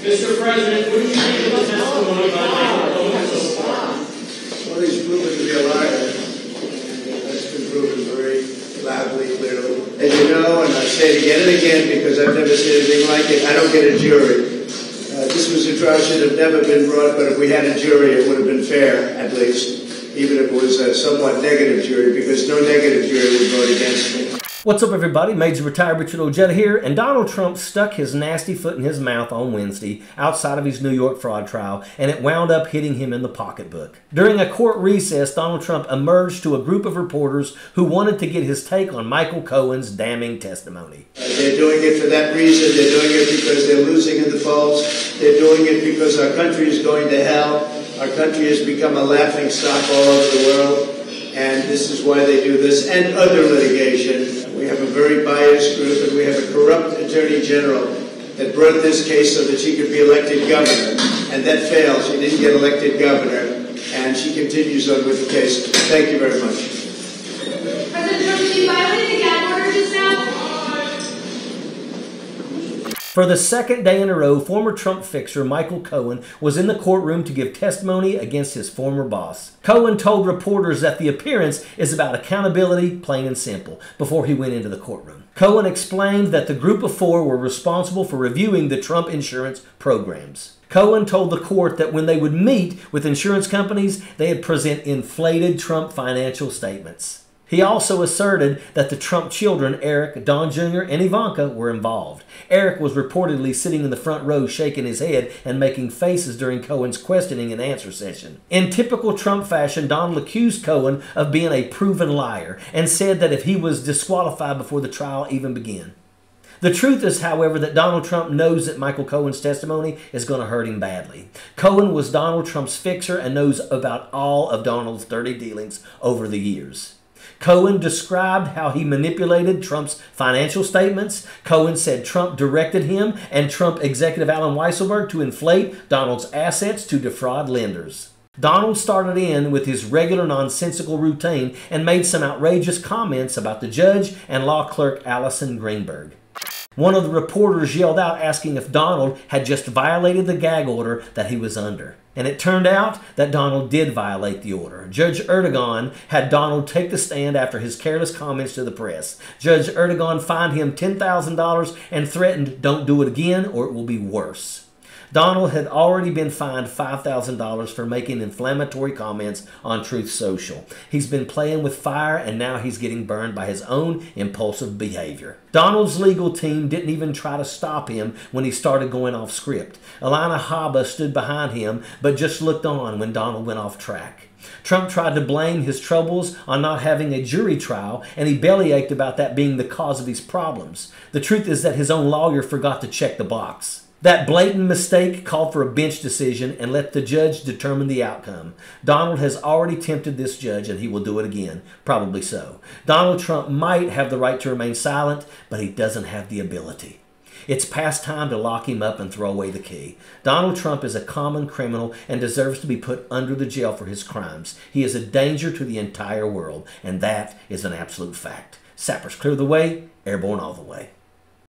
Mr. President, what do you think of the testimony by Michael Cohen so far? Well, he's proven to be a liar. That's been proven very loudly, clearly. As you know, and I say it again and again because I've never seen anything like it, I don't get a jury. This was a trial should have never been brought, but if we had a jury, it would have been fair, at least, even if it was a somewhat negative jury, because no negative jury would vote against me. What's up, everybody? Major Retired Richard Ojeda here, and Donald Trump stuck his nasty foot in his mouth on Wednesday outside of his New York fraud trial, and it wound up hitting him in the pocketbook. During a court recess, Donald Trump emerged to a group of reporters who wanted to get his take on Michael Cohen's damning testimony. They're doing it for that reason. They're doing it because they're losing in the polls. They're doing it because our country is going to hell. Our country has become a laughing stock all over the world. And this is why they do this and other litigation. We have a very biased group, and we have a corrupt attorney general that brought this case so that she could be elected governor. And that failed. She didn't get elected governor, and she continues on with the case. Thank you very much. President Trump, did you violate the gag order just now? For the second day in a row, former Trump fixer Michael Cohen was in the courtroom to give testimony against his former boss. Cohen told reporters that the appearance is about accountability, plain and simple, before he went into the courtroom. Cohen explained that the group of four were responsible for reviewing the Trump insurance programs. Cohen told the court that when they would meet with insurance companies, they'd present inflated Trump financial statements. He also asserted that the Trump children, Eric, Don Jr., and Ivanka, were involved. Eric was reportedly sitting in the front row shaking his head and making faces during Cohen's questioning and answer session. In typical Trump fashion, Donald accused Cohen of being a proven liar and said that if he was disqualified before the trial even began. The truth is, however, that Donald Trump knows that Michael Cohen's testimony is going to hurt him badly. Cohen was Donald Trump's fixer and knows about all of Donald's dirty dealings over the years. Cohen described how he manipulated Trump's financial statements. Cohen said Trump directed him and Trump executive Alan Weisselberg to inflate Donald's assets to defraud lenders. Donald started in with his regular nonsensical routine and made some outrageous comments about the judge and law clerk Allison Greenberg. One of the reporters yelled out asking if Donald had just violated the gag order that he was under. And it turned out that Donald did violate the order. Judge Erdogan had Donald take the stand after his careless comments to the press. Judge Erdogan fined him $10,000 and threatened, "Don't do it again or it will be worse." Donald had already been fined $5,000 for making inflammatory comments on Truth Social. He's been playing with fire, and now he's getting burned by his own impulsive behavior. Donald's legal team didn't even try to stop him when he started going off script. Alana Habba stood behind him, but just looked on when Donald went off track. Trump tried to blame his troubles on not having a jury trial, and he bellyached about that being the cause of his problems. The truth is that his own lawyer forgot to check the box. That blatant mistake called for a bench decision and let the judge determine the outcome. Donald has already tempted this judge, and he will do it again. Probably so. Donald Trump might have the right to remain silent, but he doesn't have the ability. It's past time to lock him up and throw away the key. Donald Trump is a common criminal and deserves to be put under the jail for his crimes. He is a danger to the entire world, and that is an absolute fact. Sappers clear the way, airborne all the way.